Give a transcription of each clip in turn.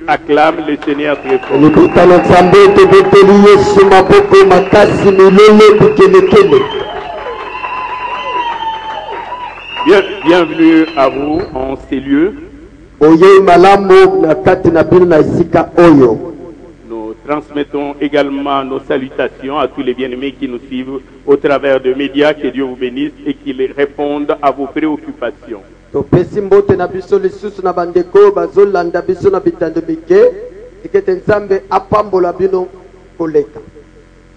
acclame le Seigneur très fort. Bienvenue à vous en ces lieux. Nous transmettons également nos salutations à tous les bien-aimés qui nous suivent au travers de médias. Que Dieu vous bénisse et qu'il réponde à vos préoccupations.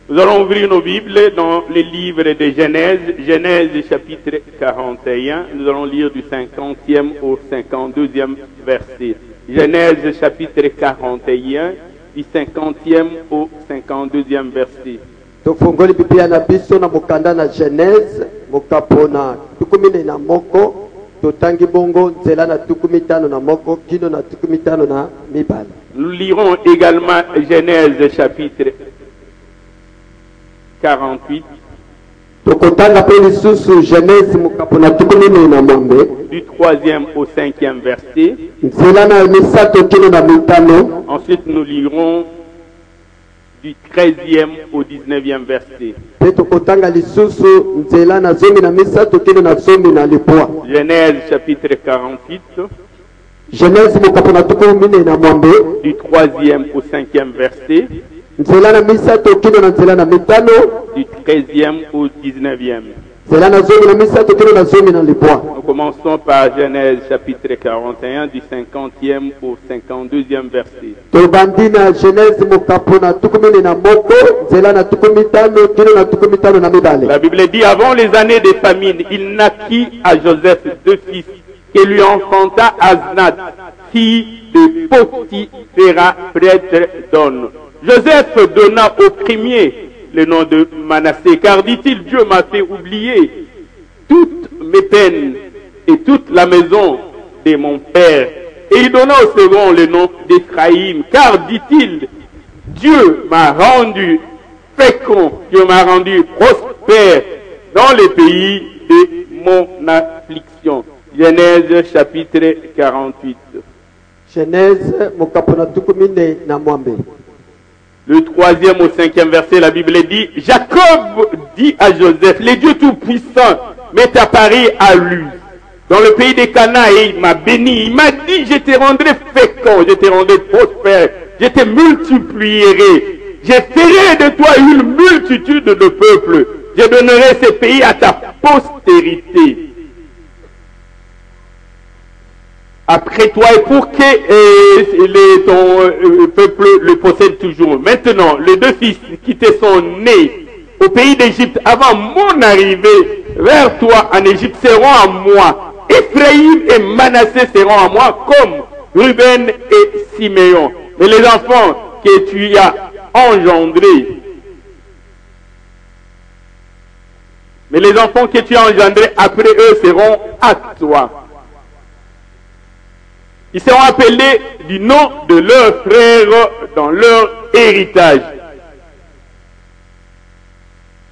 Nous allons ouvrir nos Bibles dans les livres de Genèse, Genèse chapitre 41. Nous allons lire du 50e au 52e verset. Genèse chapitre 41, du 50e au 52e verset. Tofongoli Biblia na biso na mokanda na Genèse mokapona tukumine na moko totangi bongo nzela na tukumitano na moko kino na tukumitano na mibale. Nous lirons également Genèse chapitre 48. Tokotanga pe lisusu Genèse mokapona tukumine na mwambe du 3e au 5e verset. Nzela na misato kino na mitano. Ensuite nous lirons du 13e au 19e verset. Genèse chapitre 48. Genèse du 3e au 5e verset. Du 13e au 19e. Nous commençons par Genèse chapitre 41 du 50e au 52e verset. La Bible dit, avant les années de famine, il naquit à Joseph deux fils, que lui enfanta Asnath, fille de Potiphera, prêtre d'On. Joseph donna au premier le nom de Manassé, car dit-il, Dieu m'a fait oublier toutes mes peines et toute la maison de mon père. Et il donna au second le nom d'Éphraïm, car dit-il, Dieu m'a rendu fécond, Dieu m'a rendu prospère dans le pays de mon affliction. Genèse chapitre 48. Genèse mokapona tukumine na mwambe. Le 3e au 5e verset, la Bible dit, Jacob dit à Joseph, le Dieu Tout-Puissant m'est apparu à lui dans le pays des Canaan et il m'a béni. Il m'a dit, je te rendrai fécond, je te rendrai prospère, je te multiplierai, je ferai de toi une multitude de peuples, je donnerai ce pays à ta postérité après toi, et pour que ton peuple le possède toujours. Maintenant, les deux fils qui te sont nés au pays d'Égypte avant mon arrivée vers toi en Égypte seront à moi. Éphraïm et Manassé seront à moi comme Ruben et Siméon. Mais les enfants que tu as engendrés, après eux seront à toi. Ils seront appelés du nom de leurs frères dans leur héritage.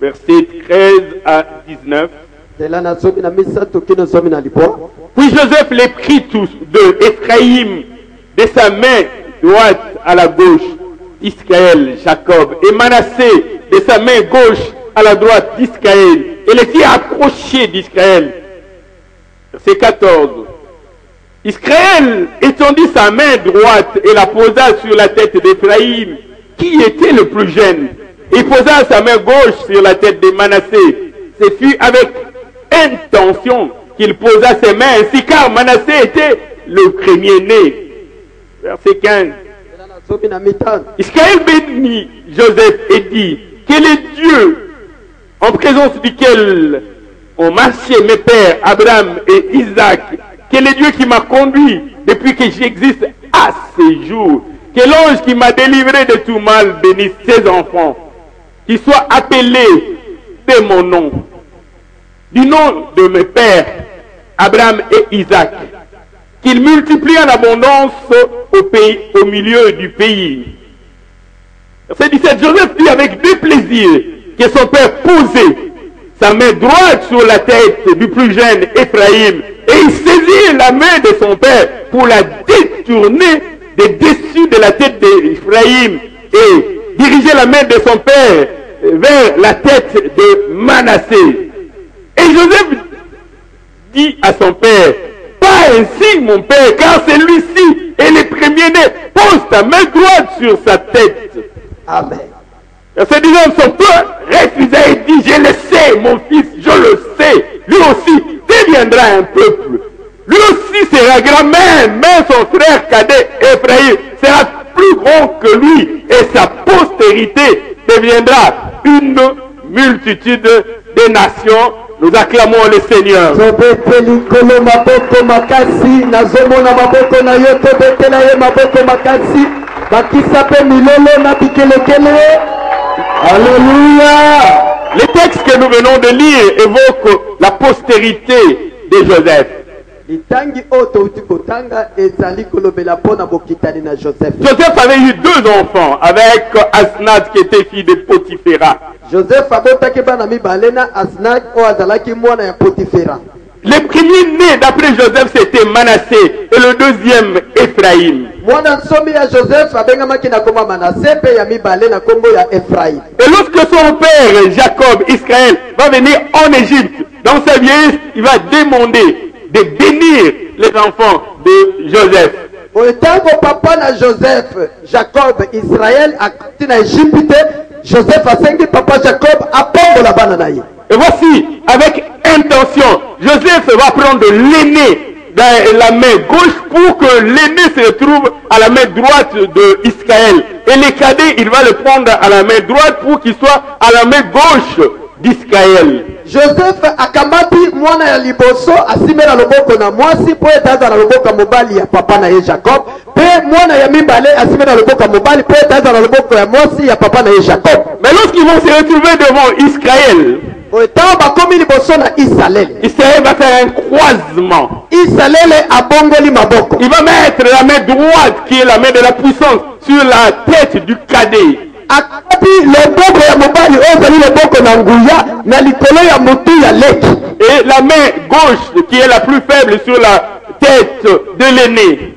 Versets 13 à 19. Puis Joseph les prit tous deux, Éphraïm de sa main droite à la gauche, Israël, Jacob, et Manassé de sa main gauche à la droite d'Israël, et les fit approcher d'Israël. Verset 14. Israël étendit sa main droite et la posa sur la tête d'Éphraïm, qui était le plus jeune. Il posa sa main gauche sur la tête de Manassé. Ce fut avec intention qu'il posa ses mains ainsi, car Manassé était le premier-né. Verset 15. Israël bénit Joseph et dit, quel est Dieu en présence duquel ont marché mes pères Abraham et Isaac, quel est Dieu qui m'a conduit depuis que j'existe à ce jour, que l'ange qui m'a délivré de tout mal bénisse ses enfants, qu'ils soient appelés de mon nom, du nom de mes pères Abraham et Isaac, qu'il multiplie en abondance au milieu du pays. Verset 17, Joseph dit avec déplaisir que son père posait sa main droite sur la tête du plus jeune Éphraïm, et il saisit la main de son père pour la détourner de dessus de la tête d'Ephraïm et diriger la main de son père vers la tête de Manassé. Et Joseph dit à son père, pas ainsi mon père, car celui-ci est le premier-né. Pose ta main droite sur sa tête. Amen. Verset 19, son père refusa et dit, je le sais, mon fils, je le sais. Lui aussi deviendra un peuple. Lui aussi sera grand, mais son frère cadet Ephraïm sera plus grand que lui et sa postérité deviendra une multitude de nations. Nous acclamons le Seigneur. Alléluia. Les textes que nous venons de lire évoquent la postérité de Joseph. Joseph avait eu 2 enfants avec Asnath qui était fille de Potiphera. Le premier né d'après Joseph c'était Manassé et le deuxième Ephraïm. Et lorsque son père Jacob, Israël, va venir en Égypte, dans sa vieillesse, il va demander de bénir les enfants de Joseph. Joseph, Jacob, Israël, à Égypte, Joseph a sengi papa Jacob à la bananaï. Et voici, avec intention, Joseph va prendre l'aîné dans la main gauche pour que l'aîné se trouve à la main droite d'Israël. Et le cadet, il va le prendre à la main droite pour qu'il soit à la main gauche d'Israël. Joseph akamati mwana ya liboso asimela loboko na mwasi po etaza na loboko mobali ya papa na ye Jacob pe mwana ya mibale asimela loboko mobali po etaza na loboko ya mwasi ya papa na ye Jacob. Mais lorsqu'ils vont se retrouver devant Israël, Israël va faire un croisement. Il va mettre la main droite qui est la main de la puissance sur la tête du cadet. Et la main gauche qui est la plus faible sur la tête de l'aîné.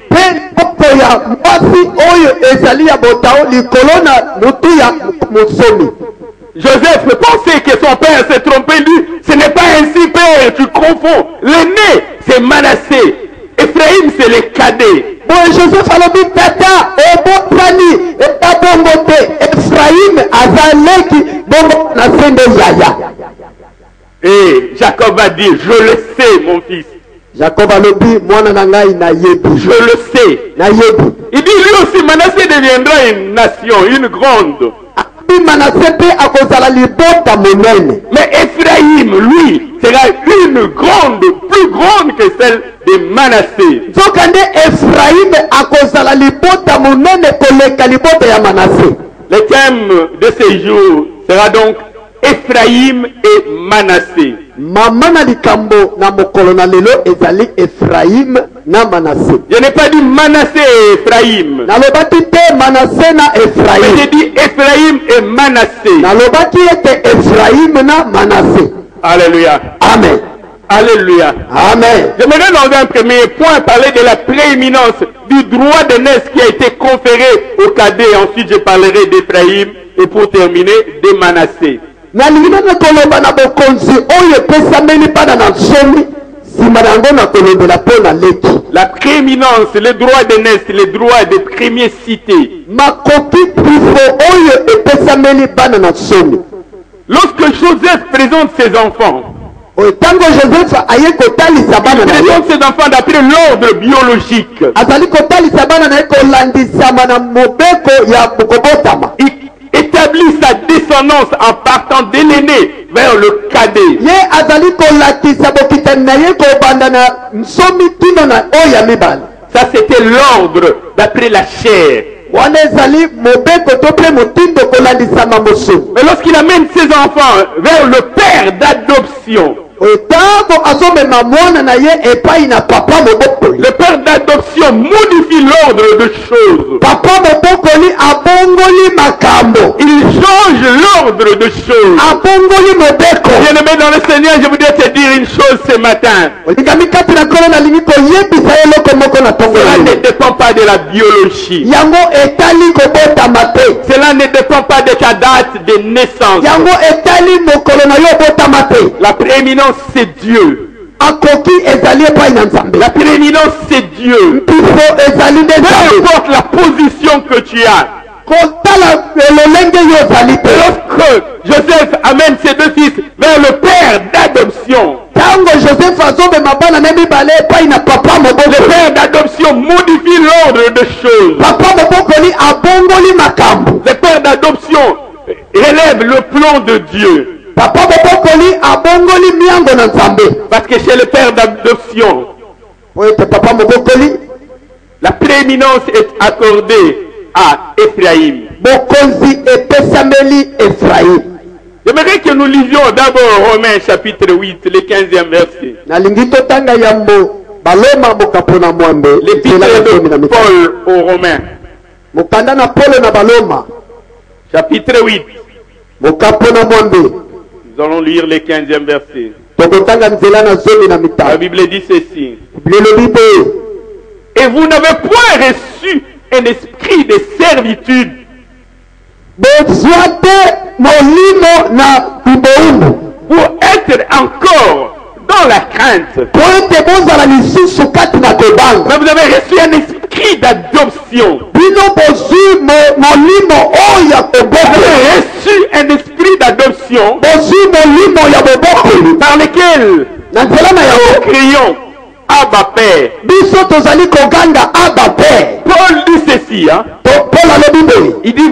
Joseph pensait que son père s'est trompé, lui. Ce n'est pas ainsi, père, tu confonds. L'aîné, c'est Manassé. Ephraïm, c'est le cadet. Bon, Joseph a dit, tata, et bon, Prani, et ta bongote, Ephraïm, Azaleki, bon, Nassende Yaya. Et Jacob a dit, je le sais, mon fils. Jacob a dit, moi, je le sais. Il dit, lui aussi, Manassé deviendra une nation, une grande. Mais Ephraïm, lui, sera une grande, plus grande que celle de Manassé. Le thème de ce jour sera donc Ephraïm et Manassé. Je n'ai pas dit Manassé et Ephraïm. Mais j'ai dit Ephraïm et Manassé. Alléluia. Amen. Alléluia. Amen. J'aimerais dans un premier point parler de la prééminence du droit de naissance qui a été conféré au cadet. Ensuite, je parlerai d'Ephraïm et pour terminer, de Manassé. La prééminence, le droit de naissance, le droit de premier cité. Lorsque Joseph présente ses enfants, il présente ses enfants d'après l'ordre biologique. Il établit sa descendance en partant de l'aîné vers le cadet. Ça c'était l'ordre d'après la chair. Mais lorsqu'il amène ses enfants vers le père d'adoption, ntango azomema mwana na ye epai na papa mobokoli. Le père d'adoption modifie l'ordre de choses. Papa mobokoli abongoli makambo. Il change l'ordre de choses. Abongoli mobeko. Bien-aimé dans le Seigneur, je voudrais te dire une chose ce matin. Olingami kati na kolo na lingi koyebisa ye eloko moko na tongo Cela na ne ye. dépend pas de la biologie. Yango etali kobotama te. Cela ne dépend pas de ta date de naissance. Yango etali mokolo na yo obotama te. La prééminence, c'est Dieu. Akoki ezali epai na Nzambe. La prééminence, c'est Dieu. Mpiso ezali nde Peu Nzambe. importe la position que tu as. Kotala lolenge yo ezali te. Lorsque Joseph amène ses deux fils vers le père d'adoption, Tango Joseph azomema bana ne mibale epai na papa le mobokoli. père d'adoption modifie l'ordre de choses. Papa mobokoli abongoli makambo. Le père d'adoption relève le plan de Dieu. Papa mobokoli abongoli miango na Nzambe. Parce que chez le père d'adoption, Po ete papa mobokoli la prééminence est accordée à Ephraïm. bokonzi epesameli Efraim. J'aimerais que nous lisions d'abord Romains chapitre 8, le 15e verset. Nalingi totanga yambo baloma mokapo na mwambe. L'épître de Paul aux Romains, Mokanda na Polo na baloma. chapitre 8. Mokapo na mwambe. Nous allons lire le 15e verset. Tokotanga nzela na zomi na La mitano. Bible dit ceci. Bilelobi boye. Et vous n'avez point reçu un esprit de servitude Bozwa te molimo na biboumbu. pour être encore dans la crainte. Po ete bozala lisusu kati na kobanga. Mais vous avez reçu un esprit d'adoption. Bino bozwi molimo oyo ya Vous koboko. avez reçu un esprit d'adoption Bozwi molimo ya bobokoli. par lequel Na nzela na nous yango crions Abba Père. biso tozali koganga Abba Père. Paul dit ceci, hein? Paul alobi boye. Il dit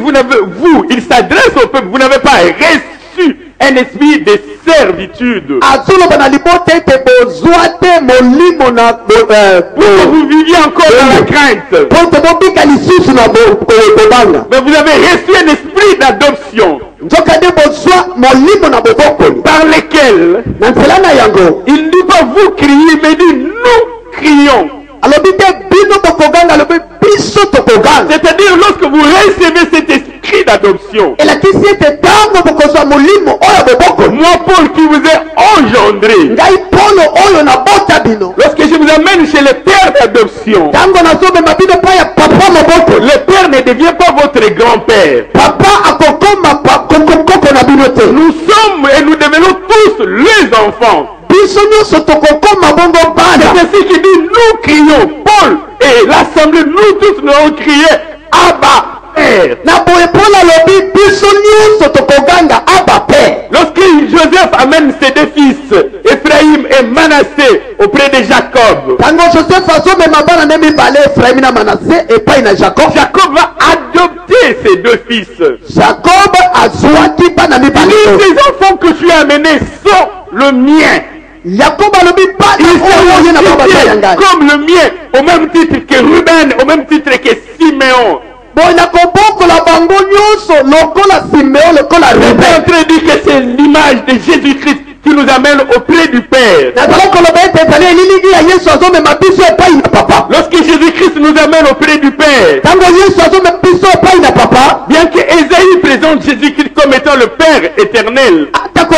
il s'adresse au peuple, vous n'avez pas reçu un esprit de servitude azoloba na libota ete bozwa te molimo na pour que vous viviez encore dans la crainte. po ete bobika lisusu na kobanga. Mais vous avez reçu un esprit d'adoption nzoka nde bozwa molimo na bobokoli. par lequel Na nzela na yango il ne dit pas vous criez, mais il dit nous crions. alobi te bino bokoganga, alobi biso tokoganga. C'est-à-dire lorsque vous recevez cet esprit d'adoption, elakisi ete ntango bokozwa molimo oyo bobokoli. moi Paul qui vous ai engendré, Ngai Polo oyo nabota bino. lorsque je vous amène chez le père d'adoption, Ntango nazomema bino pa ya papa mobokoli. le père ne devient pas votre grand-père. Papa akokoma koko na bino te. Nous sommes et nous devenons tous les enfants. Biso nyonso tokokoma bongo bana. C'est ainsi qu'il dit nous crions. Paul et l'assemblée, nous tous nous avons crié Abba Père. Na boye Paul alobi biso nyonso tokoganga Abba Père. Lorsque Joseph amène ses deux fils, Ephraïm et Manassé, auprès de Jacob, Tango Joseph azomema bana ne mibale Efraim na Manase epai na Jacob. Jacob va adopter ses deux fils. Jacob azwaki bana mibale. Ces enfants que tu as amenés sont le mien. Jacob alobi bana Ils oyo ye na baba sont yangai. comme le mien, au même titre que Ruben, au même titre que Siméon. Boye na kobokola bango nyonso lokola Simeo lokola Le Ruben. Père dit que c'est l'image de Jésus-Christ qui nous amène auprès du Père. Nazala koloba ete ezali elilingi ya Yesu azomema biso epai na papa. Lorsque Jésus-Christ nous amène auprès du Père, Tango Yesu azomema biso epai na papa. bien que Ésaïe présente Jésus-Christ comme étant le Père éternel, Atako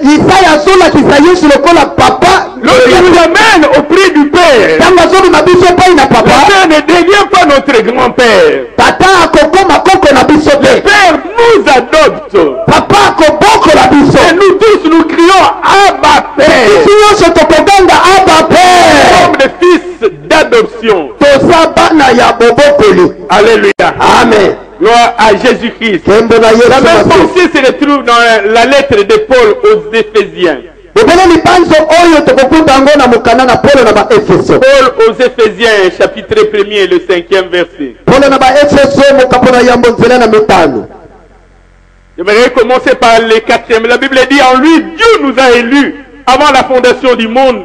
Isaya azolakisa Yesu lokola papa. lorsqu'il nous amène auprès du Père, Tango azomema biso epai na le papa. Père ne devient pas notre grand-père. Tata akokoma koko na biso Le te. Père nous adopte. Papa akobokola biso. Et nous tous nous crions Abba Père, Biso nyonso tokoganga Abba Père. comme des fils d'adoption. Toza bana ya bobokoli. Alléluia. Amen. Gloire à Jésus-Christ. Kembo na La même Yesu. pensée se retrouve dans la lettre de Paul aux Éphésiens. Bobele lipanzo oyo tokokuta yango na mokanda na Polo na baefeso. Paul aux Éphésiens, chapitre 1er, le 5e verset. Polo na baefeso mokapo na yambo nzela na mitano. J'aimerais commencer par le 4e. La Bible dit en lui, Dieu nous a élus avant la fondation du monde,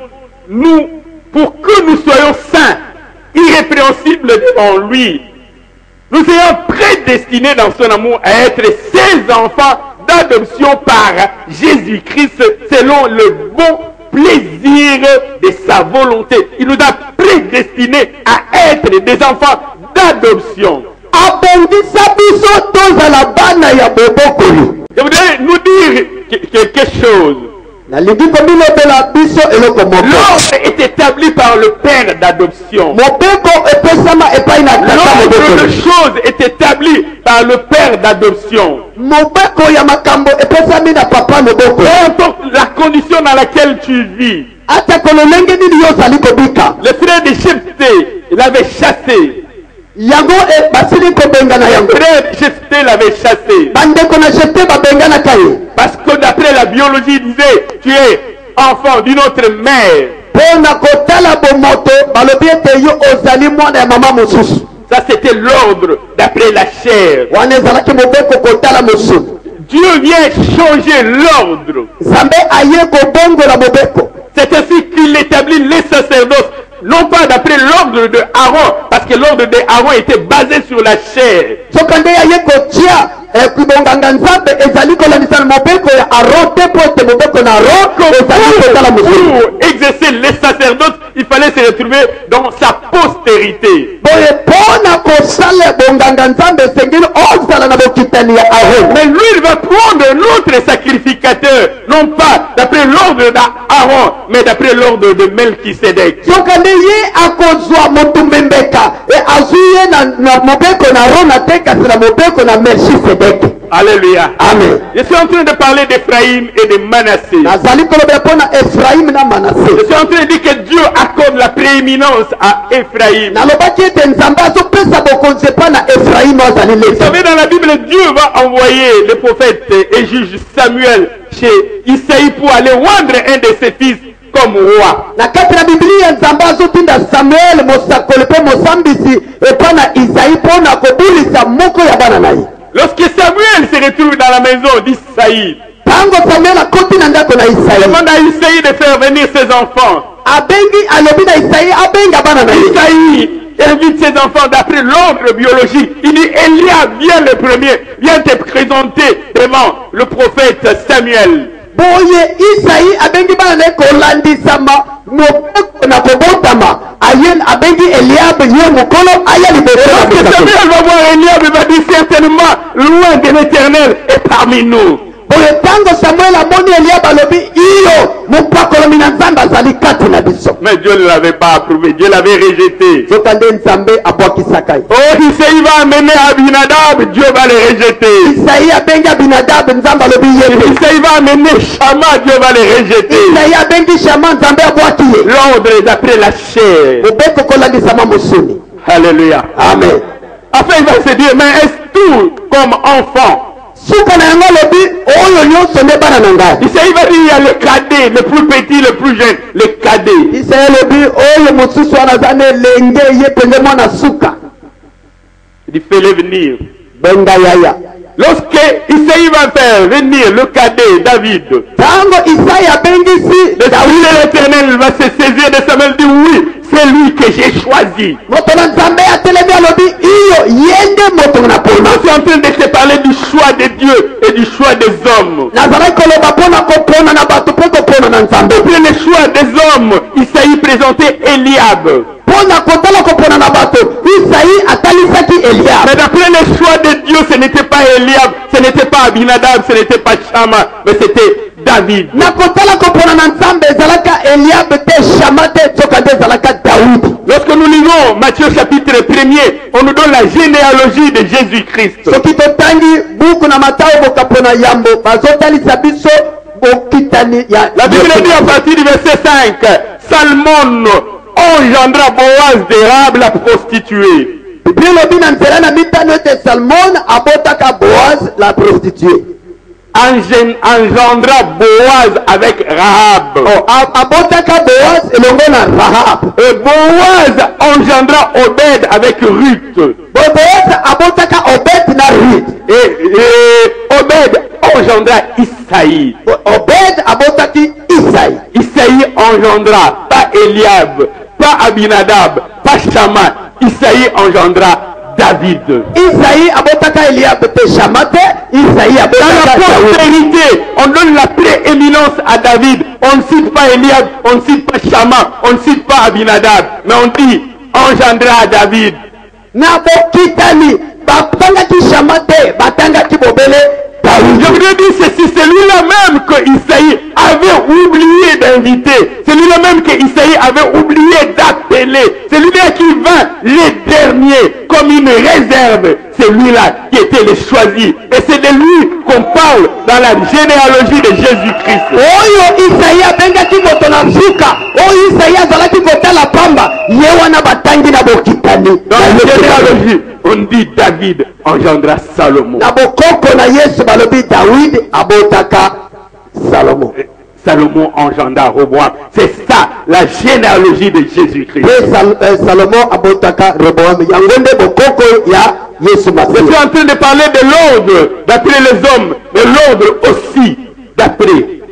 nous, pour que nous soyons saints, irrépréhensibles devant lui. Nous ayons prédestinés dans son amour à être ses enfants d'adoption par Jésus-Christ selon le bon plaisir de sa volonté. Il nous a prédestinés à être des enfants d'adoption. Je voudrais nous dire quelque chose. L'ordre est établi par le père d'adoption. L'ordre de choses est établi par le père d'adoption. Peu importe la condition dans laquelle tu vis. Le frère de Jephthé l'avait chassé. Le frère de Jephthé l'avait chassé. Parce que d'après la biologie, il disait, tu es enfant d'une autre mère. Ça c'était l'ordre d'après la chair. Dieu vient changer l'ordre. C'est ainsi qu'il établit les sacerdoces. Non pas d'après l'ordre de Aaron, parce que l'ordre de Aaron était basé sur la chair. Pour exercer les sacerdotes, il fallait se retrouver dans sa postérité. Mais lui, il va prendre un autre sacrificateur, non pas d'après l'ordre d'Aaron, mais d'après l'ordre de Melchisedec. Alléluia. Amen. Je suis en train de parler d'Ephraïm et de Manassé. Je suis en train de dire que Dieu accorde la prééminence à Ephraïm. Vous savez, dans la Bible, Dieu va envoyer le prophète et juge Samuel chez Isaïe pour aller rendre un de ses fils comme roi. Lorsque Samuel se retrouve dans la maison d'Isaïe, il demande à Isaïe de faire venir ses enfants. Isaïe invite ses enfants d'après l'ordre biologique. Il dit, Eliab, viens le premier, viens te présenter devant le prophète Samuel. Lorsque Samuel va voir Eliab, il va dire certainement, loin de l'Éternel est parmi nous. Mais Dieu ne l'avait pas approuvé, Dieu l'avait rejeté. Oh, Isaïe va amener Abinadab, Dieu va le rejeter. Isaïe va amener Shama, Dieu va le rejeter. L'ordre est d'après la chair. Alléluia. Amen. Enfin, il va se dire, mais est-ce tout comme enfant? Isaïe va dire, il y a le cadet, le plus petit, le plus jeune, le cadet. Il dit, fais-le venir. Lorsque Isaïe va faire venir le cadet David, l'Esprit de l'Éternel va se saisir de Samuel, dit oui, c'est lui que j'ai choisi. Je suis en train de te parler du choix de Dieu et du choix des hommes. Après le choix des hommes, Isaïe présentait Eliab. Mais d'après le choix de Dieu, ce n'était pas Eliab, ce n'était pas Abinadab, ce n'était pas Shama, mais c'était David. Lorsque nous lisons Matthieu chapitre 1er, on nous donne la généalogie de Jésus-Christ. La Bible dit à partir du verset 5, Salmon engendra Boaz d'Érab, la prostituée. Engendra Boaz avec Rahab. Et Boaz engendra Obed avec Ruth. Et Obed engendra Isaïe. Isaïe engendra pas Eliab, pas Abinadab, pas Shama. Isaïe engendra David. Isaïe abotaka Eliab te Shamate, Isaïe Dans abotaka la Daoud. postérité, on donne la prééminence à David. On ne cite pas Eliab, on ne cite pas Shama, on ne cite pas Abinadab, mais on dit engendra David. Na bokitani batangaki Shamate, batangaki Bobele Je Daoud. voudrais dire ceci, c'est lui-là même que Isaïe avait oublié d'inviter. C'est lui-là même que Isaïe avait oublié d'appeler. C'est lui-là qui vint les derniers comme une réserve. C'est lui-là qui était le choisi. Et c'est de lui qu'on parle dans la généalogie de Jésus-Christ. Oyo Isaïe abengaki moto na suka, oyo Isaïe azalaki kotala pamba, ye wana batangi na bokitani. Dans la généalogie, on dit David engendra Salomon. Na bokoko na Yesu balobi David abotaka Salomon. Salomon engendra Roboam. C'est ça la généalogie de Jésus-Christ. Salomon abotaka Roboam. Yangonde bokoko ya Yesu Je Masihi. suis en train de parler de l'ordre d'appeler les hommes, mais l'ordre aussi d'appeler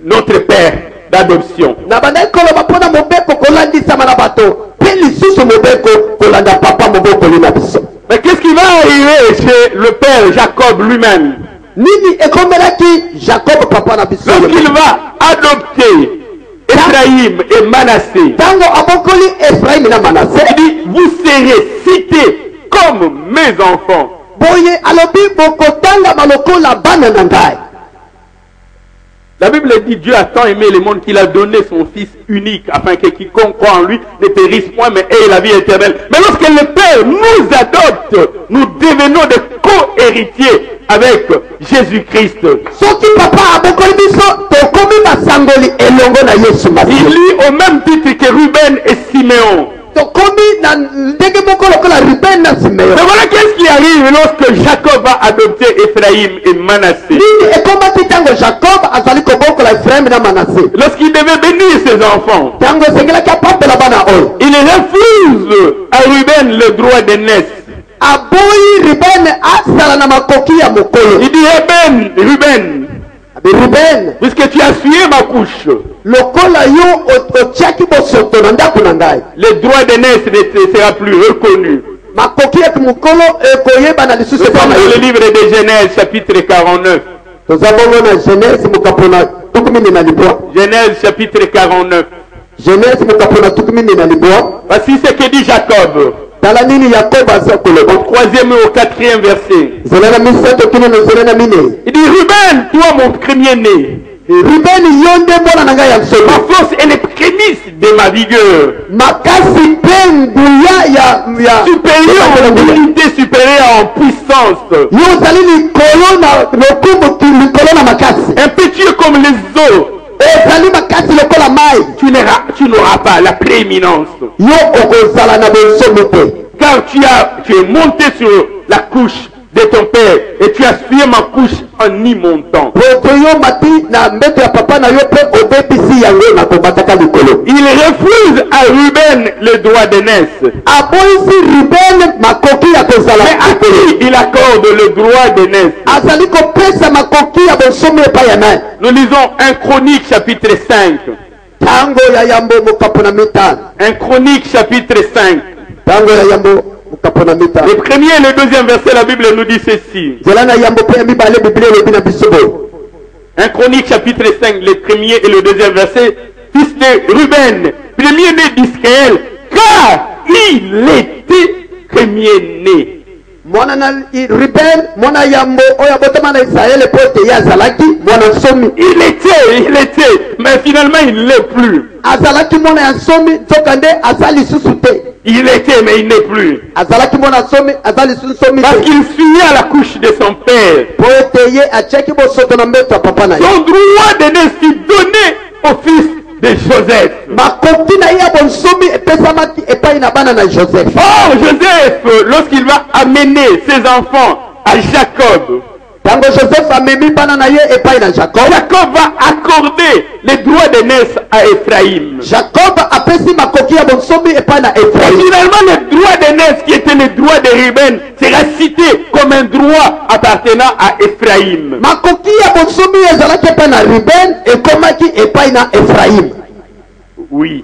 notre Père d'adoption. Na bandaki koloba mpona mobeko kolandisama na bato mpe lisusu mobeko kolanda papa mobokoli na biso. Mais qu'est-ce qui va arriver chez le Père Jacob lui-même Nini ekomelaki Jacob papa na biso lorsqu'il va adopter Ephraïm et Manassé? ntango abokoli Efraim na Manase, Il dit, vous serez cités comme mes enfants. boye alobi bokotanga malokola bana na ngai. La Bible dit, Dieu a tant aimé le monde qu'il a donné son Fils unique afin que quiconque croit en lui ne périsse point mais ait la vie éternelle. Mais lorsque le Père nous adopte, nous devenons des co-héritiers avec Jésus-Christ. Soki papa abokoli biso tokomi basangoli elongo na Yesu Il Masihi. lit au même titre que Ruben et Siméon. Tokomi na ndenge moko lokola Ruben na Simeon. Mais voilà qu'est-ce qui arrive lorsque Jacob va adopter Ephraïm et Manassé. Nini ekomaki ntango Jacob azali kobokola Efraim na Manase. Lorsqu'il devait bénir ses enfants, Ntango esengelaki apapela bana oyo, il refuse à Ruben le droit d'aînesse. aboyi Ruben asala na makoki ya mokolo. Il dit, Ruben, Ruben, puisque tu as sué ma couche, lokola yo otiaki bosoto na ndako na ngai, le droit d'aînesse ne te sera plus reconnu. makoki ya mokolo ekoyebana lisusu Nous sommes epai na dans le yo. livre de Genèse, chapitre 49. Toza bongo na Genèse mokapo na tuku minei na libwa. Genèse, chapitre 49. Genèse mokapo na tuku minei na libwa. Voici ce que dit Jacob, Tala nini Yakobo aza koloba. au 3e et au 4e verset. Zela na misato kino na zela na minei. Il dit, Ruben, toi mon premier-né, Ruben yo nde mwana na ngai ya ma nsolo. force et les prémices de ma vigueur, Makasi mpe nguya ya supérieure en unité, supérieure en puissance, yo ozali likolo na lokumu likolo na makasi. impétueux comme les eaux, Ezali makasi lokola mai. tu n'auras pas la prééminence, Yo okozala na bonsomi te. car tu es monté sur la couche de ton père et tu as suivi ma couche en y montant. Poto yo mati na mbeto ya papa na yo mpe obebisi yango na kobataka likolo. Il refuse à Ruben le droit d'aînesse, Aboyisi Ruben makoki ya kozala mais à likolo. qui il accorde le droit d'aînesse? Azali kopesa makoki ya bonsomi epai ya nani? Nous lisons 1 Chronique chapitre 5. Tango ya yambo mokapo na mitano. 1 Chronique chapitre 5. Tango ya yambo mokapo na mitano. Le premier et le deuxième verset, la Bible nous dit ceci. Zela na yambo mpe ya mibale Biblia elobi na biso boye. 1 Chronique chapitre 5, le premier et le deuxième verset. Fils de Ruben, premier-né d'Israël, car il était premier-né. Mwana na Ruben, mwana yambo oyo abotama na Israele po ete ye azalaki mwana nsomi. Il était, mais finalement il ne l'est plus. Azalaki mwana ya nsomi nzoka nde aza lisusu te. Il était, mais il n'est plus. Azalaki mwana nsomi aza lisusu nsomi Parce te. qu'il fuyait à la couche de son père. Po ete ye atiaki bosoto na mbeto ya papa na ye. Son droit d'aînesse fut donné au fils de Joseph. Makoki na ye ya bonsomi epesamaki epai na bana na Joseph. Or, Joseph, lorsqu'il va amener ses enfants à Jacob, Tango Joseph amemi bana na ye epai na Jacob. Jacob va accorder les droits d'aînesse à Ephraïm. Jacob apesi makoki ya bonsomi epai na Et Ephraim. finalement, le droit d'aînesse qui était le droit de Ruben sera cité comme un droit appartenant à Ephraïm. Makoki ya bonsomi ezalaki epai na Ruben ekomaki epai na Ephraim. Oui,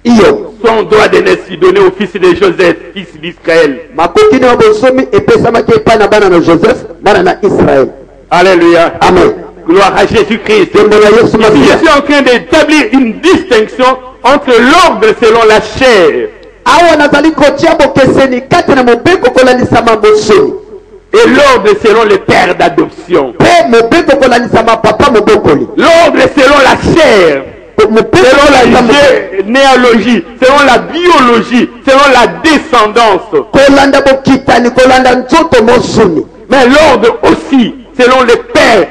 iyo son droit de naissance donné au fils de Joseph, fils d'Israël. makoki na bosomi epesamaki epai na bana na Joseph bana na Israël. Alléluia. Amen. Gloire à Jésus-Christ. Nzembo na Yesu Ici, je Masiya. suis en train d'établir une distinction entre l'ordre selon la chair awa nazali kotia bokeseni kati na mobeko kolanisama bosomi et l'ordre selon le père d'adoption. mpe mobeko kolanisama papa mobokoli. L'ordre selon la chair, selon la généalogie, selon la biologie, selon la descendance. kolanda bokitani kolanda nzoto mosuni. Mais l'ordre aussi selon le père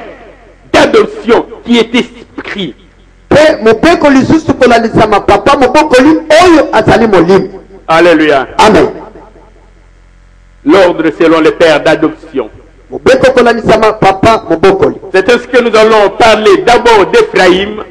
d'adoption qui est esprit. mpe mobeko lisusu kolanisama papa mobokoli oyo azali molimo. Alléluia. Amen. L'ordre selon le père d'adoption. mobeko kolanisama papa mobokoli. C'est ce que nous allons parler d'abord d'Éphraïm.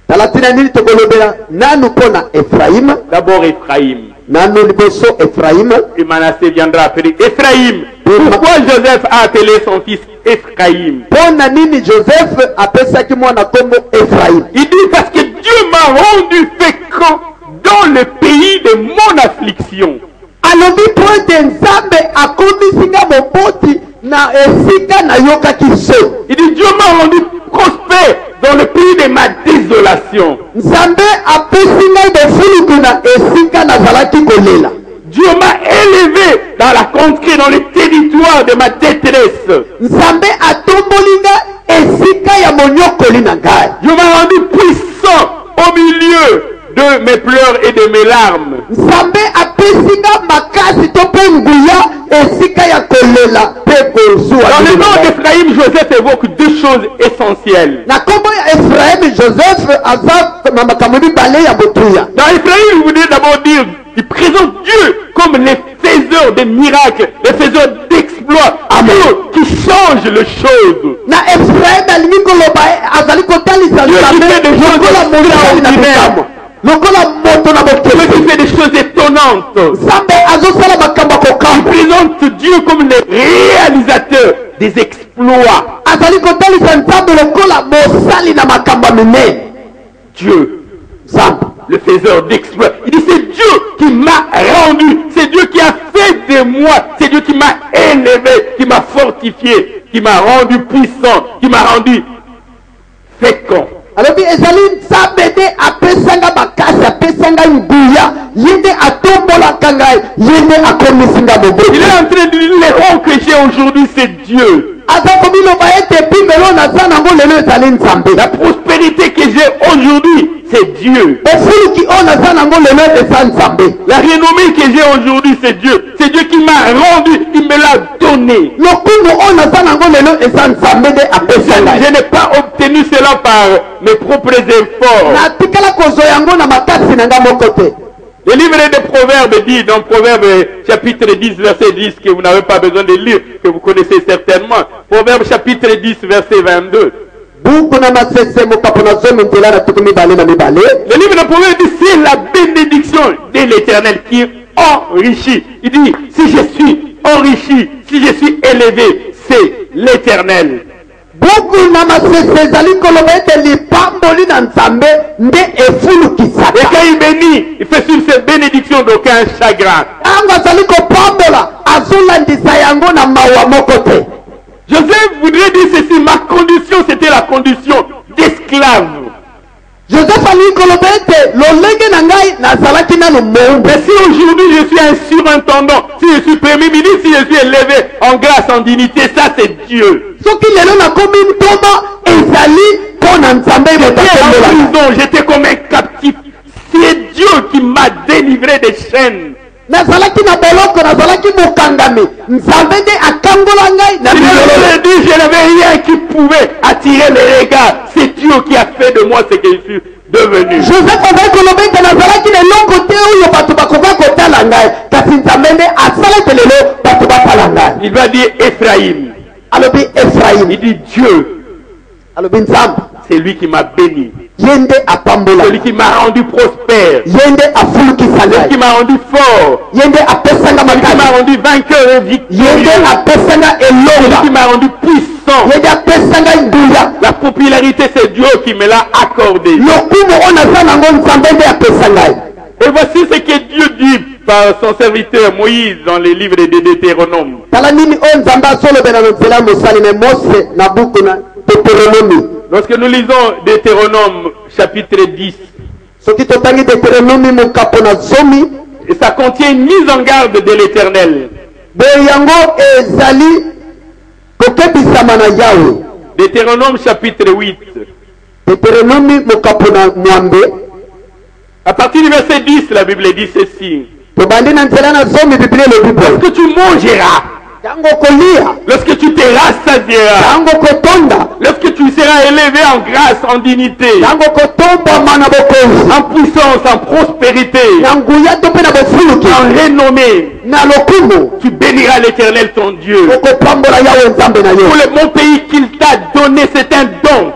talatina nini tokolobela nanu mpona Efraïm. D'abord Éphraïm. nanu liboso Efraïm. Et Manassé viendra après. Éphraïm. Pourquoi Joseph a appelé son fils Éphraïm? mpona nini Joseph apesaki mwana kombo Efraïm? Il dit parce que Dieu m'a rendu fécond dans le pays de mon affliction. alobi po ete nzambe akomisinga moboti na esika nayokaki so. Il dit Dieu m'a rendu prospère dans le pays de ma désolation. nzambe apesi ngai bofuluku na esika nazalaki kolela. Dieu m'a élevé dans la contrée, dans le territoire de ma détresse. nzambe atomboli nga esika ya monyokoli na ngai. Dieu m'a rendu puissant au milieu de mes pleurs et de mes larmes. nzambe apesi nga makasi to mpe nguya esika ya kolela mpe kozwa. Dans le nom d'Éphraïm, Joseph évoque deux choses essentielles. na kombo ya Efraïm Joseph aza na makambo mibale ya botuya. Dans Éphraïm, je voudrais d'abord dire, il présente Dieu comme les faiseurs de miracles, les faiseurs d'exploits, Dieu qui change les choses. na Efraïm alingi koloba azali kotalisa nzambe lokola mosali na mikambo lokola moto na Dieu bokesi. qui fait des choses étonnantes. nzambe azosala makambo Il kokamba. présente Dieu comme le réalisateur des exploits. azali kotalisa nzambe lokola mosali na makambo minene. Dieu, nzambe le faiseur d'exploits. Il dit c'est Dieu qui m'a rendu, c'est Dieu qui a fait de moi, c'est Dieu qui m'a élevé, qui m'a fortifié, qui m'a rendu puissant, qui m'a rendu fécond. alobi ezali nzambe nde apesanga makasi apesanga nguya ye nde atombolaka ngai ye nde akomisinga Il moboti. est en train de dire les ronds que j'ai aujourd'hui, c'est Dieu. aza komiloba ete pimelo naza nango lelo ezali nzambe. La prospérité que j'ai aujourd'hui, c'est Dieu. efuluki oyo naza nango lelo eza nzambe. La renommée que j'ai aujourd'hui, c'est Dieu. C'est Dieu qui m'a rendu, il me l'a donné. lokumu oyo naza nango lelo eza nzambe nde apesa ngai. Je n'ai pas obtenu cela par mes propres efforts. natikala kozwa yango na makasi na ngai moko te. Le livre de Proverbes dit dans Proverbes chapitre 10 verset 10 que vous n'avez pas besoin de lire, que vous connaissez certainement. Proverbes chapitre 10 verset 22. buku na masese mokapo na zomi nzela na tuku mibale na mibale. Le livre de Proverbes dit c'est la bénédiction de l'Éternel qui enrichit. Il dit si je suis enrichi, si je suis élevé, c'est l'Éternel. buku na masese ezali koloba ete lipamboli na nzambe nde Et efulukisaka. quand il bénit, il fait sur ces bénédictions d'aucun chagrin. ntango azali kopambola azolandisa yango na mawa moko te. Joseph voudrait dire ceci, ma condition c'était la condition d'esclave. joseph alingi koloba ete lolenge na ngai nazalaki nano mombe. Mais si aujourd'hui je suis un surintendant, si je suis premier ministre, si je suis élevé en grâce, en dignité, ça c'est Dieu. soki lelo nakomi ntoma ezali mpo na nzambe J'étais en motakombola. prison, j'étais comme un captif. C'est Dieu qui m'a délivré des chaînes. nazalaki na boloko nazalaki mokangami nzambe nde akangola ngai na Il bilolo. a dit, je n'avais rien qui pouvait attirer les regards. C'est Dieu qui a fait de moi ce que je suis devenu. joseph azali koloba ete nazalaki na eloko te oyo bato bakoka kotala ngai kasi nzambe nde asala ete lelo bato batala ngai. Il va dire Éphraïm. alobi efraim Il dit Dieu, alobi nzambe c'est lui qui m'a béni. ye nde apambola Celui qui m'a rendu prospère. ye nde afulukisa Celui qui ngai m'a rendu fort. ye nde apesanga Celui qui m'a makasi rendu vainqueur et ye victorieux. nde apesanga Celui qui elonga m'a rendu puissant. ye nde apesanga nguya. La popularité, c'est Dieu qui me l'a accordé. lokumu oyo naza nango nzambe nde apesa ngai. voici ce que Dieu dit par son serviteur Moïse dans les livres de Deutéronome. Lorsque nous lisons Deutéronome chapitre 10, et ça contient une mise en garde de l'Éternel. Deutéronome chapitre 8. À partir du verset 10, la Bible dit ceci. Lorsque tu mangeras, lorsque tu te rassasieras, lorsque tu seras élevé en grâce, en dignité, en puissance, en prospérité, en renommée, tu béniras l'Éternel ton Dieu. Pour le bon pays qu'il t'a donné, c'est un don.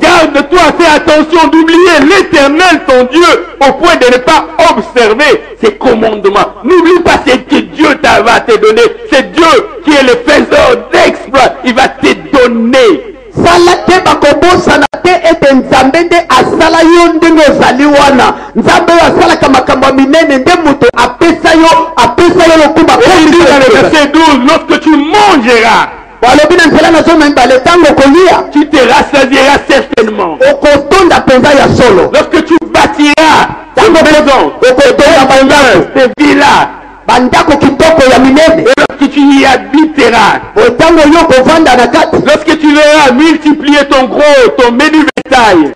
Garde-toi, fais attention d'oublier l'Éternel ton Dieu au point de ne pas observer ses commandements. N'oublie pas ce que Dieu va te donner. C'est Dieu qui est le faiseur d'exploits. Il va te donner. Verset 12, lorsque tu mangeras, tu te rassasieras certainement. Lorsque tu bâtiras ta maison, tes villas, et lorsque tu y habiteras, lorsque tu verras multiplier ton gros, ton menu bétail,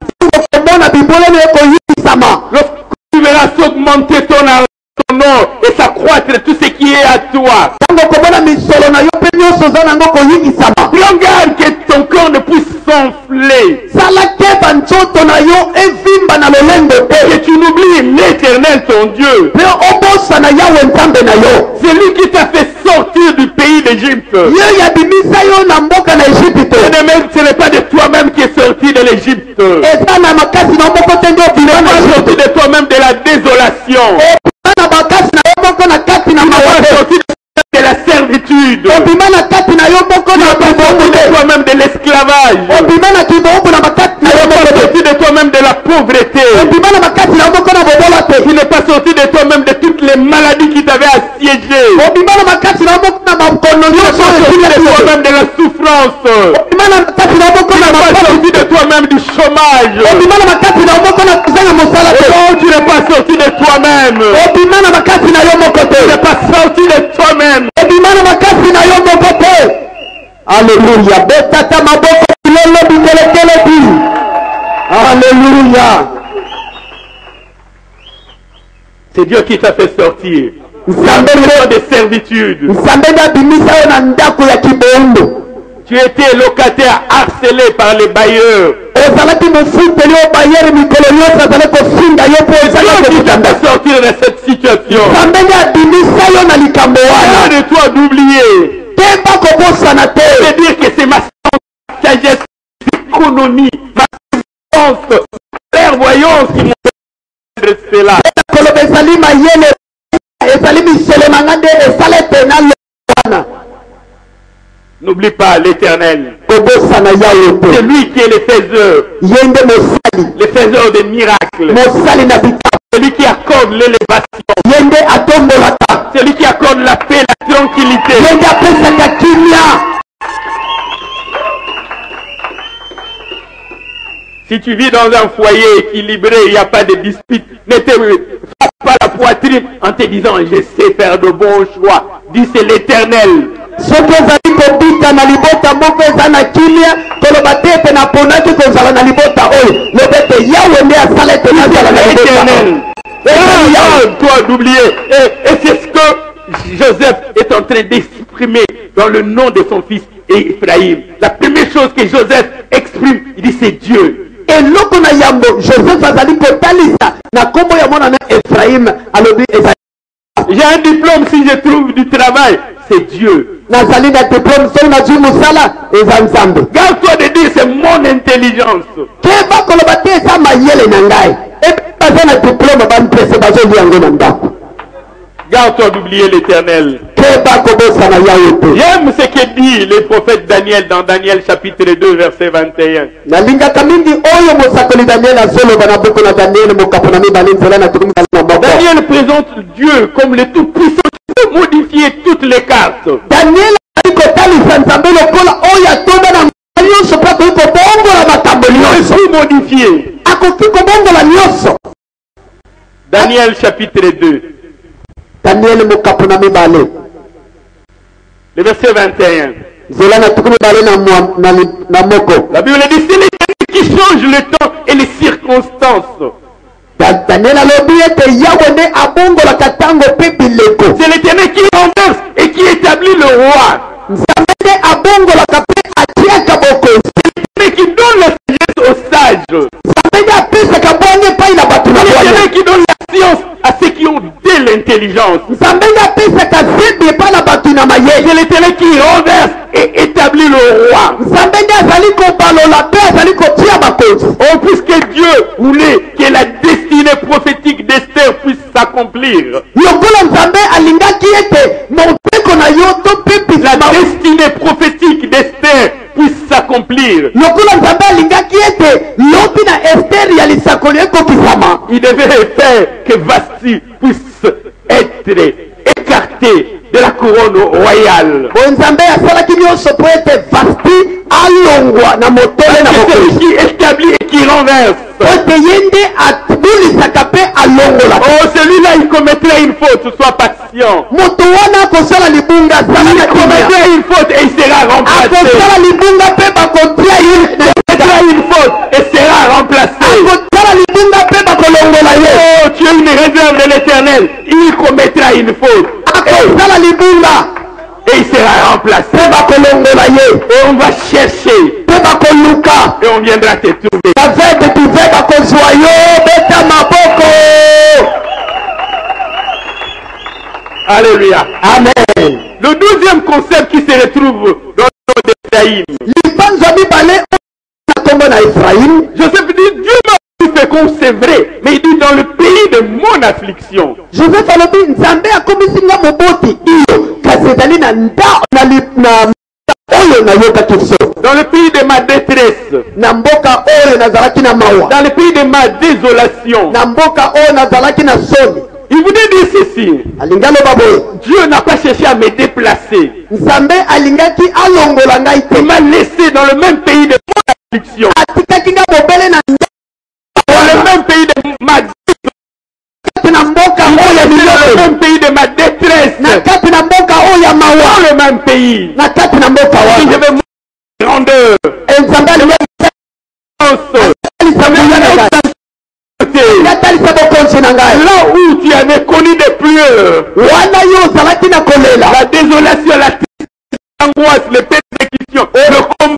lorsque tu verras s'augmenter ton argent, ton nom et s'accroître tout ce qui est à toi, prends garde que ton corps ne puisse s'enfler, que tu n'oublies l'Éternel ton Dieu. C'est lui qui t'a fait sortir du pays d'Égypte. Ce n'est pas de toi-même qui est sorti de l'Égypte. Tu n'es pas sorti de toi-même de la désolation. Tu n'es pas sorti de la servitude. Tu n'es pas sorti de toi-même de l'esclavage. Tu n'es pas sorti de toi-même de la pauvreté. Tu n'es pas sorti de toi-même de toutes les maladies qui t'avaient assiégé. Tu n'es pas sorti de toi-même de la souffrance. Tu n'es pas sorti de toi-même du chômage. Non, tu n'es pas sorti de toi-même. Tu n'es pas sorti de toi-même. Alléluia. Alléluia. C'est Dieu qui t'a fait sortir. De servitude. Tu étais locataire harcelé par les bailleurs. C'est Dieu qui t'a fait sortir de cette situation. Arrête-toi d'oublier. C'est dire que c'est ma sagesse, économie, ma clairvoyance qui m'ont fait cela. N'oublie pas l'Éternel. C'est lui qui est le faiseur. Le faiseur des miracles. C'est lui qui accorde l'élévation. C'est lui qui accorde la paix, la tranquillité. Si tu vis dans un foyer équilibré, il n'y a pas de dispute, ne te frappe pas la poitrine en te disant je sais faire de bons choix. Dis c'est l'Éternel. L'Éternel. Toi d'oublier. Et c'est ce que Joseph est en train d'exprimer dans le nom de son fils Ephraïm. La première chose que Joseph exprime, il dit c'est Dieu. Et l'autre Joseph a dit j'ai un diplôme, si je trouve du travail, c'est Dieu. Garde-toi de dire c'est mon intelligence. Garde-toi d'oublier l'Éternel. J'aime ce que dit le prophète Daniel dans Daniel chapitre 2 verset 21. Daniel présente Dieu comme le tout-puissant qui peut modifier toutes les cartes. Daniel il peut modifier. Daniel chapitre 2. Daniel le verset 21. La Bible dit c'est l'Éternel qui change le temps et les circonstances. C'est l'Éternel qui renverse et qui établit le roi. C'est l'Éternel qui donne la sagesse aux sages. C'est l'Éternel qui donne la science à ceux qui ont de l'intelligence. C'est l'Éternel qui renverse et établit le roi. Oh, puisque Dieu voulait que la destinée prophétique d'Esther puisse s'accomplir. La destinée prophétique d'Esther puisse s'accomplir. Il devait faire que Vasti puisse être écarté de la couronne royale. C'est celui qui établit et qui renverse. Oh, celui-là, il commettrait une faute, sois patient. Il commettrait une faute et il sera remplacé. Il commettrait une faute et sera remplacé. Oh, tu es une réserve de l'Éternel. Il commettra une faute. Et il sera remplacé. Et on va chercher. Et on viendra te trouver. Alléluia. Amen. Le 12e concept qui se retrouve dans le nom d'Ephraïm. Joseph dit, Dieu m'a fait qu'on c'est vrai, mais il dit dans le pays de mon affliction. Joseph a dit, Nzambe a komisinga moboti iyo kazetali na nda na oyo na yoka kiso. Dans le pays de ma détresse. Na mboka oyo nazalaki na mawa. Dans le pays de ma désolation. Na mboka oyo nazalaki na soni. Il voulait dire ceci. Dieu n'a pas cherché à me déplacer. Il m'a laissé dans le même pays de mon affliction. Dans le même pays de ma dans le même pays de ma détresse. Dans le même pays. Je vais mourir de grandeur. Là où tu avais connu des pleurs, la désolation, la angoisse, les persécutions, le combat,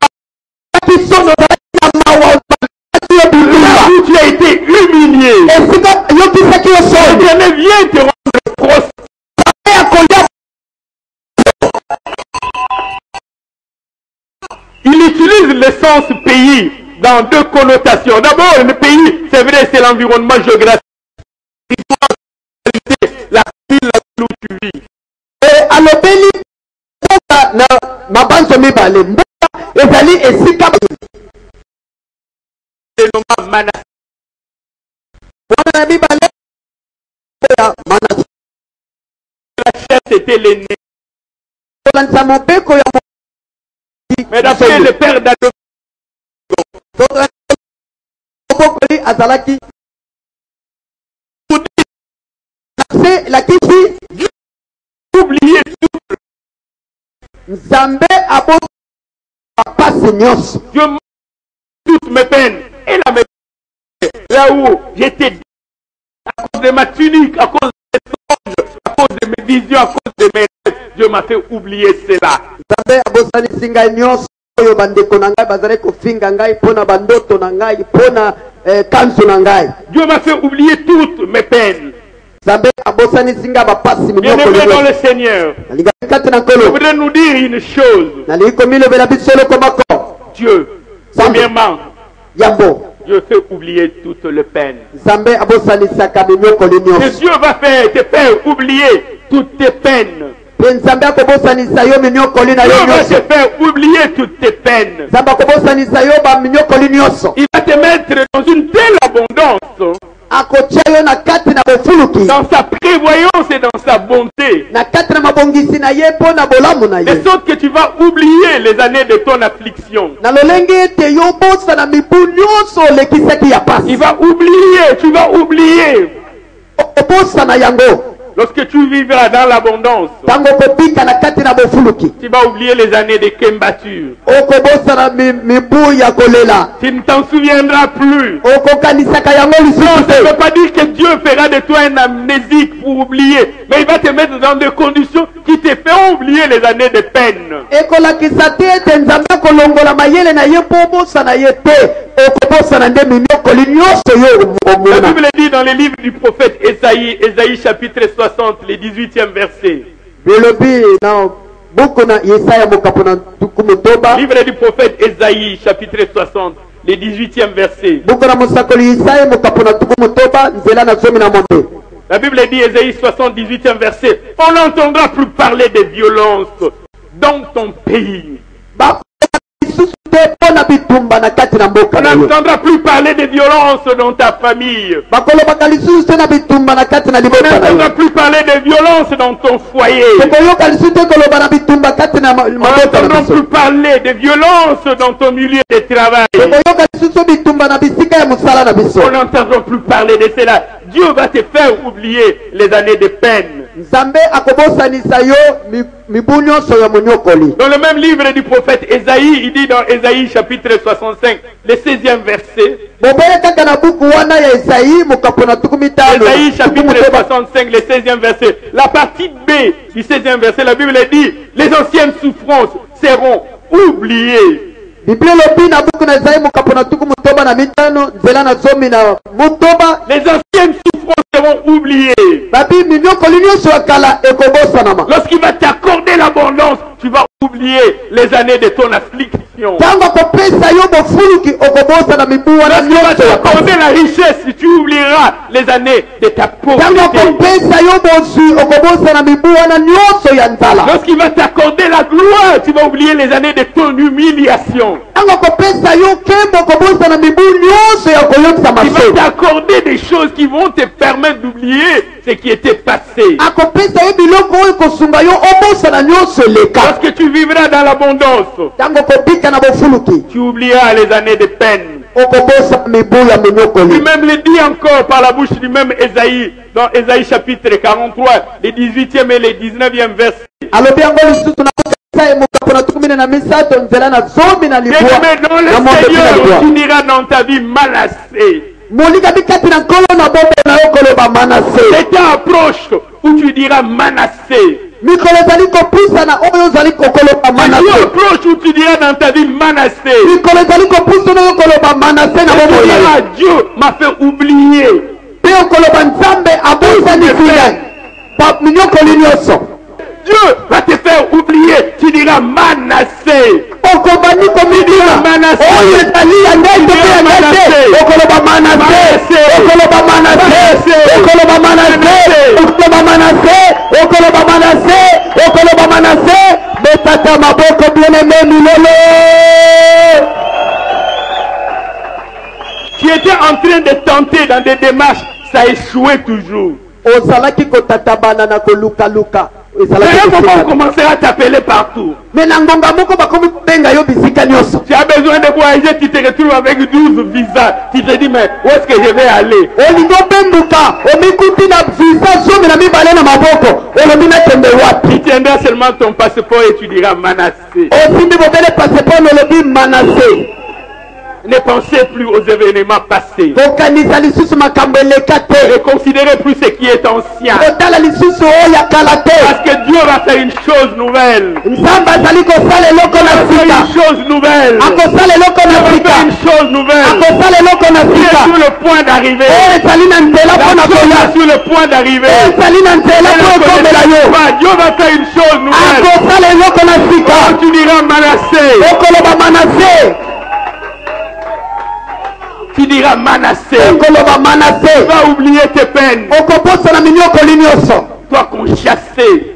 là où tu as été humilié, l'Éternel vient te rendre prospère. Il utilise le sens pays dans deux connotations. D'abord, le pays, c'est vrai, c'est l'environnement géographique. La ville où tu vis. Et à l'obéli, ma bande se met par les mots, et d'aller et si cap. C'est le nom Manassé. La chair, c'était l'aîné. Mais d'après le père d'adoption, oubliez tout. Dieu m'a toutes mes peines et la même là où j'étais à cause de ma tunique, à cause des songes, à cause de mes visions, à cause de mes rêves, Dieu m'a fait oublier cela. Dieu m'a fait oublier toutes mes peines. Bienvenue dans le Seigneur. Je voudrais nous dire une chose. Dieu, premièrement, Dieu fait oublier toutes les peines. Et Dieu va faire te faire oublier toutes tes peines. mpe nzambe akobosanisa yo minyokoli na yo Dieu va nyonso. te faire oublier toutes tes peines. nzambe akobosanisa yo baminyokoli nyonso. Il va te mettre dans une telle abondance, akotia yo na kati na bofuluki, dans sa prévoyance et dans sa bonté, na kati na mabongisi na ye mpo na bolamu na de ye, sorte que tu vas oublier les années de ton affliction. na lolenge ete yo bosana mibu nyonso olekisaki ya pasi. Il va oublier, tu vas oublier. okobosana yango Lorsque tu vivras dans l'abondance, ntango okobika na kati na bofuluki. tu vas oublier les années de quembature. okobosana mibu ya kolela. Tu ne t'en souviendras plus. okokanisaka yango Non, lisusu ça ne veut te. pas dire que Dieu fera de toi un amnésique pour oublier, mais il va te mettre dans des conditions qui te feront oublier les années de peine. ekolakisa te ete nzambe akolongola mayele na ye mpo obosana ye te. okobosana nde minyokoli nyonso yo La omona. Bible dit dans les livres du prophète Ésaïe, Ésaïe chapitre 60, le 18e verset. bilobi na buku na yesaya mokapo na tukumu toba. Livre du prophète Ésaïe chapitre 60, le 18e verset. buku na mosakoli yesaya mokapo na tukumu toba nzela na zomi na monde. La Bible dit, Ésaïe 60, 18e verset, on n'entendra plus parler de violence dans ton pays. lisusu te mpo na bitumba na kati na mboka On na yo. n'entendra plus parler de violence dans ta famille. bakolobaka lisusu te na bitumba na kati na On libota na n'entendra yo. plus parler de violence dans ton foyer. tokoyoka lisusu te koloba na bitumba kati na On mabota na n'entendra biso. plus parler de violence dans ton milieu de travail. tokoyoka lisusu bitumba na bisika ya mosala na biso. On n'entendra plus parler de cela. Dieu va te faire oublier les années de peine. nzambe akobosanisa yo mibu nyonso ya monyokoli. Dans le même livre du prophète Ésaïe, il dit dans Ésaïe chapitre 65, le 16e verset. boboye kaka na buku wana ya Esayi mokapo na tuku mitano. Ésaïe chapitre 65, le 16e verset. La partie B du 16e verset, la Bible dit, les anciennes souffrances seront oubliées. biblia elobi na buku na Esayi mokapo na tuku motoba na mitano nzela na zomi na motoba. Les anciennes souffrances seront oubliées. babi minyokoli nyonso ya kala ekobosanama. Lorsqu'il va t'accorder l'abondance, tu vas oublier les années de ton affliction. ntango akopesa yo bofuluki okobosana mibu wana Lorsqu'il va nyonso ya pasi. t'accorder la richesse, tu oublieras les années de ta ntango pauvreté. akopesa yo bozwi okobosana mibu wana nyonso ya nzala. Lorsqu'il va t'accorder la gloire, tu vas oublier les années de ton humiliation. ntango akopesa yo nkembo okobosana mibu nyonso ya koyokisa Il va maso. t'accorder des choses qui vont te permettre d'oublier ce qui était passé. akopesa yo biloko oyo kosunga yo obosana nyonso eleka. Lorsque tu vivras dans l'abondance, ntango okobika na bofuluki tu oublieras les années de peine. okobosana mibu ya minyokoli. Lui-même le dit encore par la bouche du même Ésaïe, dans Ésaïe chapitre 43, les 18e et les 19e versets. alobi yango lisusu na Esayi mokapo na tuku mine na misato nzela na zomi na libwa Bien-aimé, dans le na monde mpe na Seigneur, libwa. tu n'iras dans ta vie malassé. molika bikati na nkolo na bombe na yo koloba manase. Le temps approche où tu diras manassé. mikolo ezali kopusana oyo ozali kokoloba Le manase. temps approche où tu diras dans ta vie manassé. mikolo ezali kopusana oyo koloba manase na Et tu bomoi na yo. diras, Dieu m'a fait oublier. mpe okoloba nzambe abosanisi ba minyokoli nyonso. Dieu va te faire oublier. Tu diras manassé. okobani komidina Manase. oyo ezali ya ndenge mpe ya ndenge. okoloba manase okoloba manase okoloba manase okoloba manase okoloba manase okoloba manase. betata maboko bien-aimé milolo. Tu étais en train de tenter dans des démarches. Ça a échoué toujours. ozalaki kotatabana na kolukaluka. Mais un moment, on commencera à t'appeler partout. me na ngonga moko bakomi kobenga yo bisika nyonso. Tu as besoin de voyager, tu te retrouves avec 12 visas. Tu te dis, mais où est-ce que je vais aller? olingi obembuka omikuti na visa zomi na mibale na maboko olobi nakende wapi. Tu tiendras seulement ton passeport et tu diras Manassé. osimbi bobele passeport nolobi manase. Ne pensez plus aux événements passés. kokanisa lisusu makambo eleka te. Ne considérez plus ce qui est ancien. kotala lisusu oyo ya kala te. Parce que Dieu va faire une chose nouvelle. nzambe azali kosala eloko Il na va faire sika. une chose nouvelle. akosala eloko Il na va sika. faire une chose nouvelle. akosala eloko na Tu es sika. sur le point d'arriver. oyo ezali na nzela La mpo na chose koya. est sur le point d'arriver. oyo ezali na nzela Ne mpo le ekomela yo. connaissez pas. Dieu va faire une chose nouvelle. akosala eloko na sika. Quand tu diras Manassé, okoloba manase. tu diras Manassé. okoloba Tu manase. vas oublier tes peines. okobosana minyokoli nyonso. Toi qu'on chassait,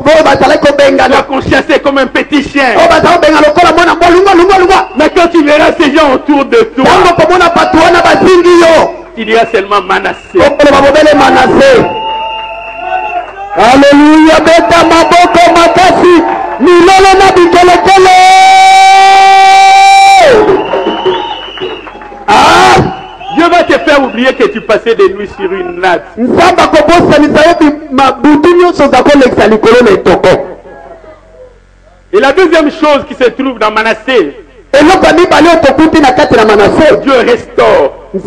Soit qu'on chassait comme un petit chien. Mais quand tu verras ces gens autour de toi, tu diras seulement Manassé. Alléluia, beta maboko makasi, milolo na bikelekele. Ah! Dieu va te faire oublier que tu passais des nuits sur une natte. Et la deuxième chose qui se trouve dans Manassé, Dieu restaure. Il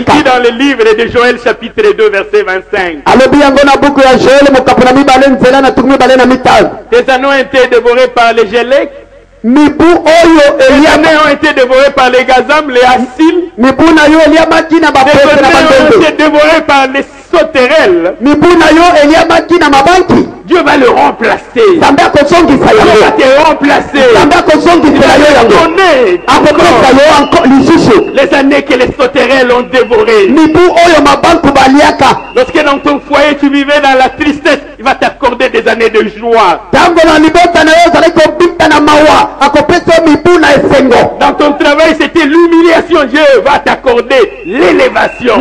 dit dans le livre de Joël chapitre 2 verset 25. Tes anneaux ont été dévorés par les Gélèques. Les années ont été dévorés par les Gazam, les Assil. Les années ont été dévorés par les sauterelles. Dieu va le remplacer. Dieu va te remplacer. Les années que les sauterelles ont dévorées. Lorsque dans ton foyer tu vivais dans la tristesse, il va t'accorder des années de joie. Dans ton travail c'était l'humiliation. Dieu va t'accorder l'élévation.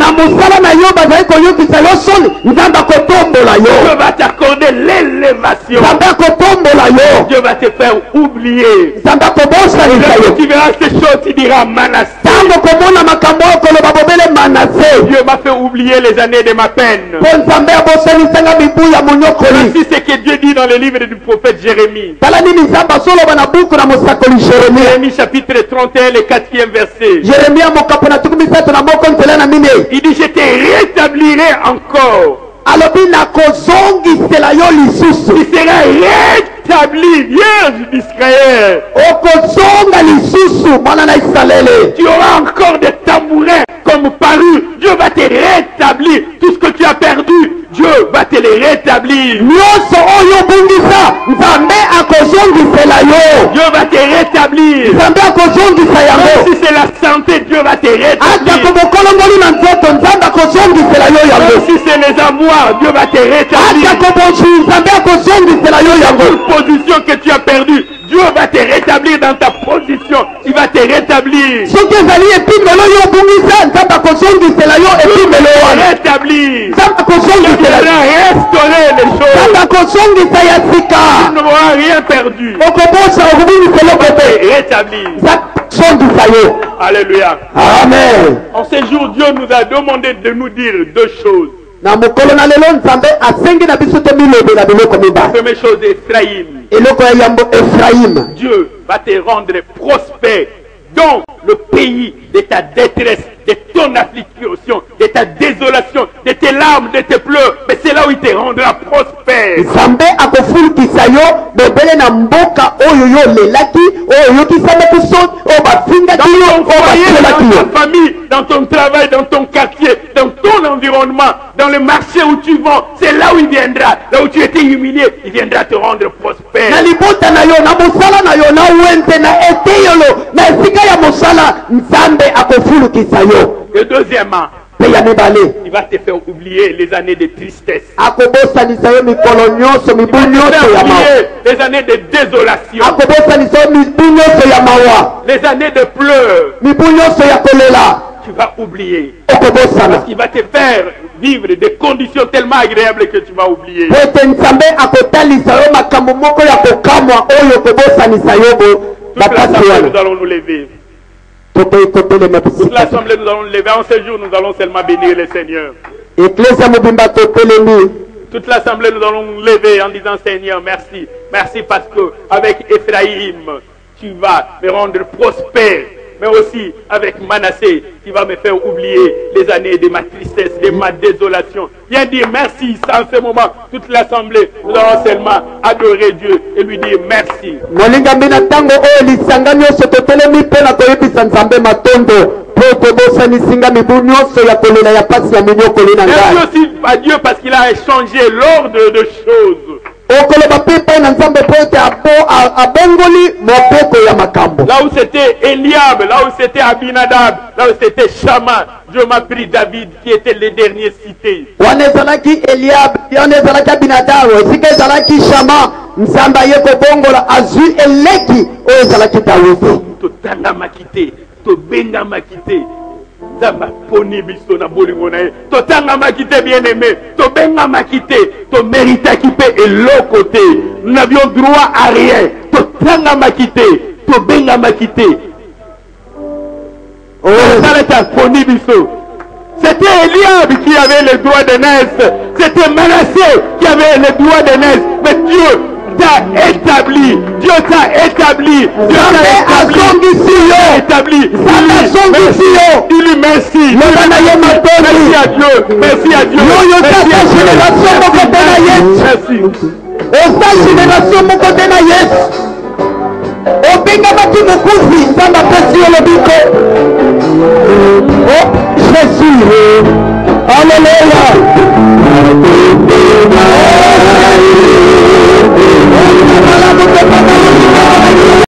Dieu va t'accorder l'élévation. Dieu va te faire oublier. Lorsque tu verras ces choses, tu diras Manassé. Dieu m'a fait oublier les années de ma peine. Voici ce que Dieu dit dans le livre du prophète Jérémie. Jérémie chapitre 31, le 4e verset. Il dit, je te rétablirai encore. Il sera rétabli, vierge d'Israël. Tu auras encore des tambourins comme parus. Dieu va te rétablir. Tout ce que tu as perdu, Dieu va te les rétablir. Dieu va te rétablir. Même si c'est la santé, Dieu va te rétablir. Même si c'est les avoirs, Dieu va te rétablir. Toute position que tu as perdue, Dieu va te rétablir dans ta position. Il va te rétablir. Rétablir. Restaurer les choses. Tu n'auras rien perdu. Rétablir. Alléluia. Amen. En ce jour, Dieu nous a demandé de nous dire deux choses. La première chose, Ephraïm. Dieu va te rendre prospère dans le pays de ta détresse, de ton affliction, de ta désolation, de tes larmes, de tes pleurs. Mais c'est là où il te rendra prospère. Dans ta famille, dans ton travail, dans ton quartier, dans ton environnement, dans le marché où tu vends, c'est là où il viendra. Là où tu étais humilié, il viendra te rendre prospère. Et deuxièmement, il va te faire oublier les années de tristesse. Il va te faire oublier les années de désolation. Les années de pleurs. Tu vas oublier. Parce qu'il va te faire vivre des conditions tellement agréables que tu vas oublier. Toute l'assemblée, nous allons nous lever. Toute l'assemblée, nous allons nous lever. En ce jour, nous allons seulement bénir le Seigneur. Toute l'assemblée, nous allons nous lever en disant Seigneur, merci. Merci parce que avec Ephraïm, tu vas me rendre prospère. Mais aussi avec Manassé, qui va me faire oublier les années de ma tristesse, de ma désolation. Viens dire merci en ce moment. Toute l'assemblée, nous allons seulement adorer Dieu et lui dire merci. Même aussi à Dieu parce qu'il a changé l'ordre de choses. ya nzambe po ete abongoli mobeko ya makambo. Là où c'était Eliab, là où c'était Abinadab, là où c'était Shama, Dieu m'a pris David qui était le dernier cité. Wana ezalaki Eliab, wana ezalaki Abinadab, esika ezalaki Shama, nzambe aye kobongola azwi eleki oyo ezalaki Dawidi. Totanga makité, tobenga makité. Zamba poni biso na bolingo na ye. Totanga makité bien-aimé, tobenga makité, to mérita kipe et l'autre côté. Nous n'avions droit à rien. Totanga makité, tobenga makité. Oh, ça est poni biso. C'était Eliab qui avait le droit de naître. C'était Manassé qui avait le droit de naître. Mais Dieu t'a établi. Dieu t'a établi. Dieu t'a établi. Dis-lui merci. Merci à Dieu. Merci à Dieu. Merci. Esa génération mon côté na Yesu. Obenga baki mukuzi nzamba pesi olobiko. Oh Jésus. Alléluia.